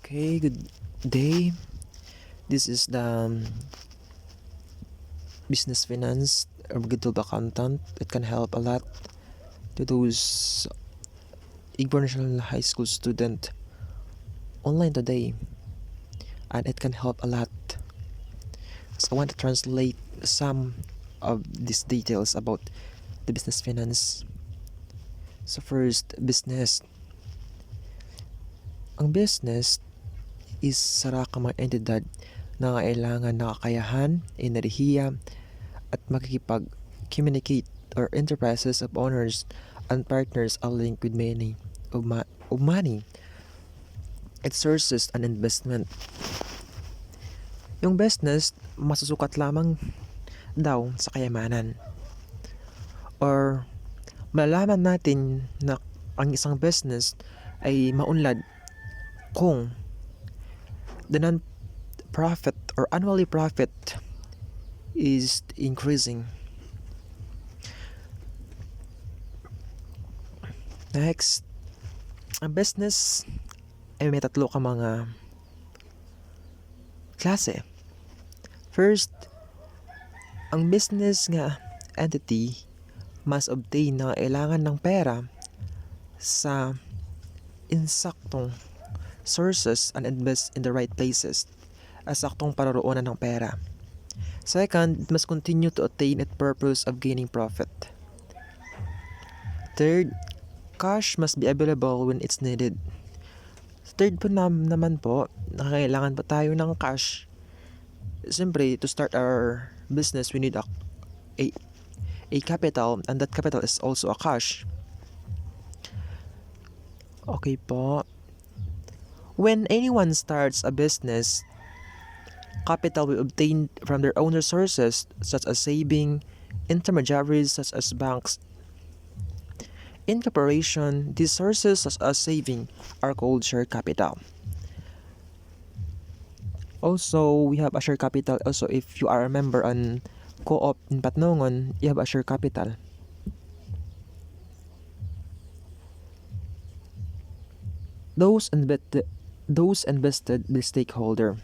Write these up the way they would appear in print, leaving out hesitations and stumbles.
Okay, good day. This is the business finance or Google accountant. It can help a lot to those international high school student online today, and it can help a lot. So I want to translate some of these details about the business finance. So first, business. Ang business is sara ka mga entidad na kailangan ng kakayahan, enerhiya, at makikipag-communicate or enterprises of owners and partners are linked with many of money, its sources and investment. Yung business, masusukat lamang daw sa kayamanan. Or malalaman natin na ang isang business ay maunlad kung the non-profit or annually profit is increasing. Next, ang business ay may tatlo ka mga klase. First, ang business nga entity must obtain na kailangan ng pera sa insaktong sources and invest in the right places as saktong paroroonan ng pera. Second, it must continue to attain its purpose of gaining profit. Third, cash must be available when it's needed. Third po naman po, nakakailangan pa tayo ng cash. Siyempre, to start our business, we need a capital, and that capital is also a cash. Okay po. When anyone starts a business, capital will obtain from their own resources such as saving, intermediaries such as banks. In corporation, these sources such as saving are called share capital. Also, we have a share capital. Also, if you are a member on co-op in Patnongon, you have a share capital. Those invested by stakeholder.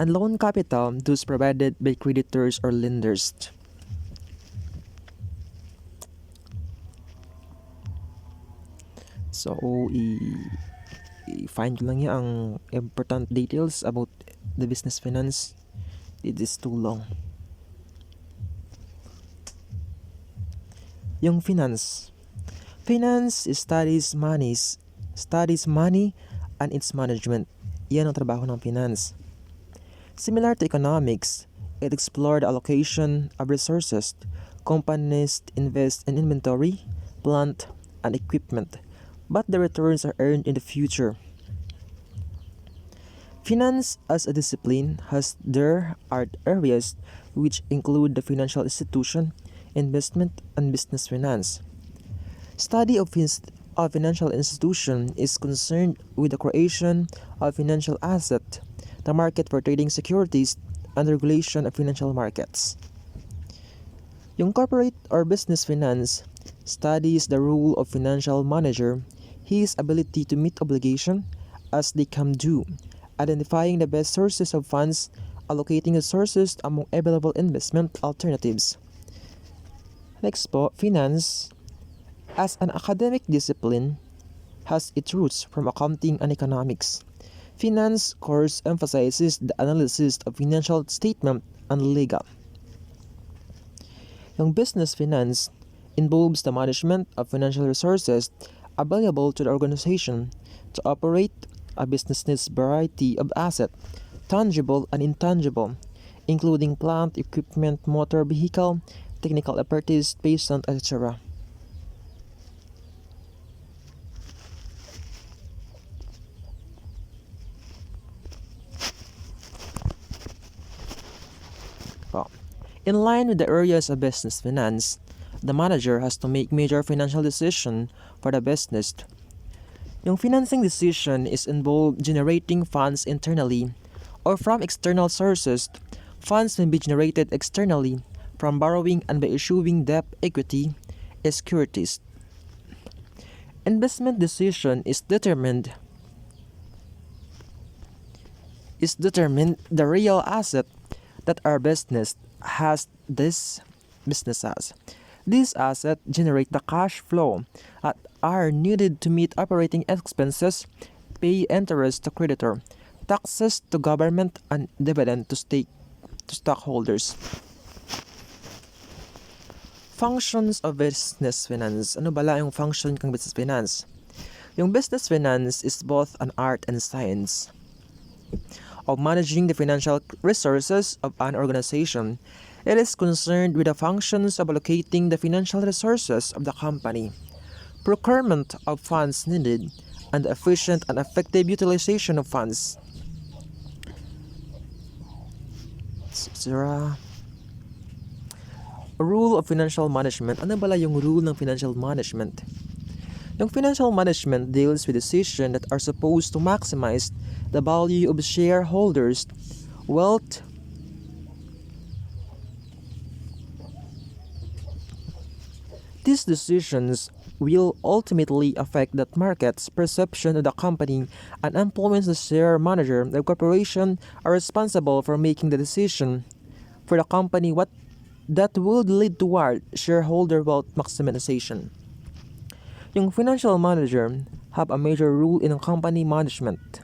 And loan capital, those provided by creditors or lenders. So, i-find ko lang yung ang important details about the business finance. It is too long. Yung finance. Finance studies money and its management. Yan ang trabaho ng finance. Similar to economics, it explored the allocation of resources. Companies invest in inventory, plant, and equipment, but the returns are earned in the future. Finance as a discipline there are areas which include the financial institution, investment, and business finance. Study of financial institution is concerned with the creation of financial asset, the market for trading securities, and regulation of financial markets. Yung corporate or business finance studies the role of financial manager, his ability to meet obligation as they come due, identifying the best sources of funds, allocating the sources among available investment alternatives. Next po, finance as an academic discipline has its roots from accounting and economics. Finance course emphasizes the analysis of financial statement and legal. Yung business finance involves the management of financial resources available to the organization to operate a business's variety of assets, tangible and intangible, including plant, equipment, motor vehicle, technical apparatus, patient, etc. In line with the areas of business finance, the manager has to make major financial decisions for the business. Yung financing decision is involved generating funds internally or from external sources. Funds may be generated externally from borrowing and by issuing debt, equity, securities. Investment decision is determined is determine the real asset that our business has. These assets generate the cash flow that are needed to meet operating expenses, pay interest to creditor, taxes to government, and dividend to stockholders. Functions of business finance. Ano bala yung function ng business finance? Yung business finance is both an art and science of managing the financial resources of an organization. It is concerned with the functions of allocating the financial resources of the company, procurement of funds needed, and the efficient and effective utilization of funds. Rule of financial management. Ano bala yung rule ng financial management? Yung financial management deals with decisions that are supposed to maximize the value of shareholders' wealth. These decisions will ultimately affect the market's perception of the company and influence the share manager. The corporation are responsible for making the decision for the company what that would lead toward shareholder wealth maximization. Yung financial manager have a major role in company management.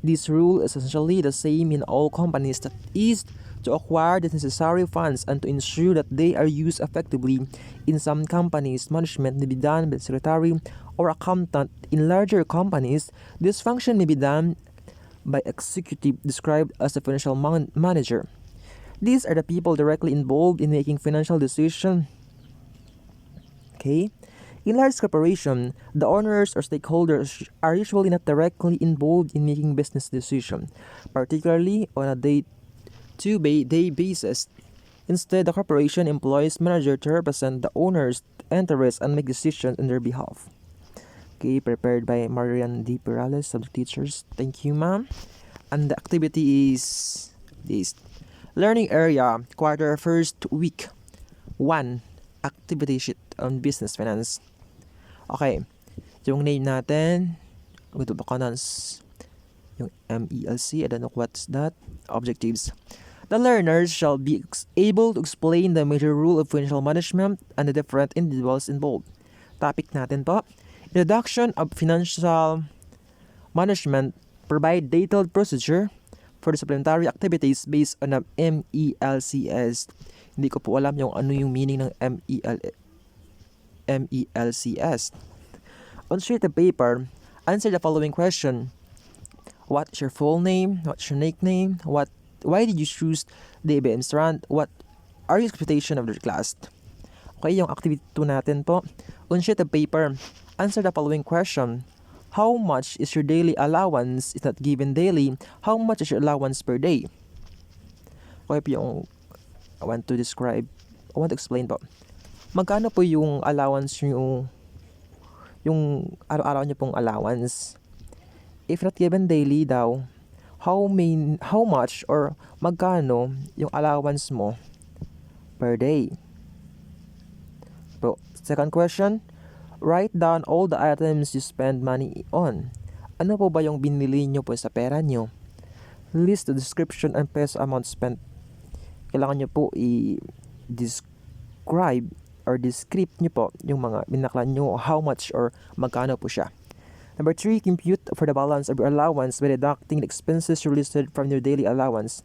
This rule is essentially the same in all companies, that is, to acquire the necessary funds and to ensure that they are used effectively. In some companies, management may be done by the secretary or accountant. In larger companies, this function may be done by executive described as a financial manager. These are the people directly involved in making financial decisions. Okay? In large corporation, the owners or stakeholders are usually not directly involved in making business decisions, particularly on a day-to-day basis. Instead, the corporation employs manager to represent the owners' interests and make decisions on their behalf. Okay, prepared by Marian D. Perales, subject teachers. Thank you, ma'am. And the activity is this. Learning area, quarter first week 1, activity sheet on business finance. Okay, yung name natin, with the canons, yung MELC, I don't know what's that, objectives. The learners shall be able to explain the major rule of financial management and the different individuals involved. Topic natin po, introduction of financial management, provide detailed procedure for the supplementary activities based on the MELCS. Hindi ko po alam yung ano yung meaning ng MELCS. On sheet of paper, answer the following question. What is your full name? What's your nickname? Why did you choose the ABM strand? What are your expectations of the class? Okay, yung activity 2 natin po. On sheet of paper, answer the following question. How much is your daily allowance? Is not given daily. How much is your allowance per day? Okay po yung I want to explain po. Magkano po yung allowance nyo, yung araw-araw nyo pong allowance? If not given daily daw, how much or magkano yung allowance mo per day? Po. Second question, write down all the items you spend money on. Ano po ba yung binili nyo po sa pera nyo? List the description and peso amount spent. Kailangan nyo po i-describe or describe nyo po yung mga binaklan nyo, how much or magkano po siya. Number 3, compute for the balance of your allowance by deducting the expenses you listed from your daily allowance.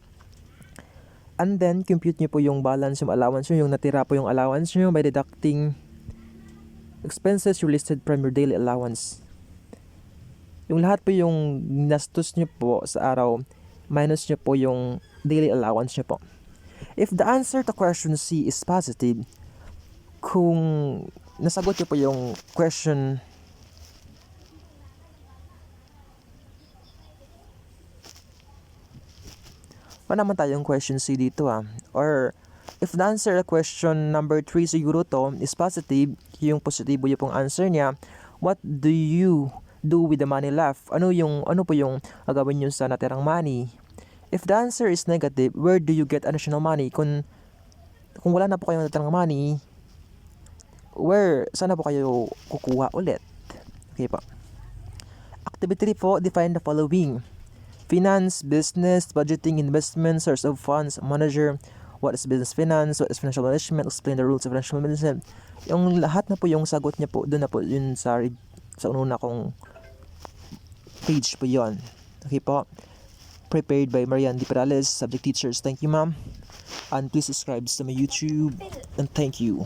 And then, compute nyo po yung balance, yung allowance nyo, yung natira po yung allowance nyo by deducting expenses you listed from your daily allowance. Yung lahat po yung nastos nyo po sa araw, minus nyo po yung daily allowance nyo po. If the answer to question C is positive, kung nasagot nyo po yung question wala naman tayong question C dito or if the answer to question number 3 siguro to is positive, yung positibo yung pong answer niya, what do you do with the money left? Ano po yung gagawin nyo sa natirang money? If the answer is negative, where do you get additional money? Kung wala na po kayong natirang money, saan na po kayo kukuha ulit? Okay po. Activity 4, define the following. finance, business, budgeting, investment, source of funds, manager, what is business finance, what is financial management, explain the rules of financial management. Yung lahat na po yung sagot niya po, doon na po yun sa ununa kong page po yon. Okay po. Prepared by Marian Di Perales, subject teachers. Thank you, ma'am. And please subscribe to my YouTube. And thank you.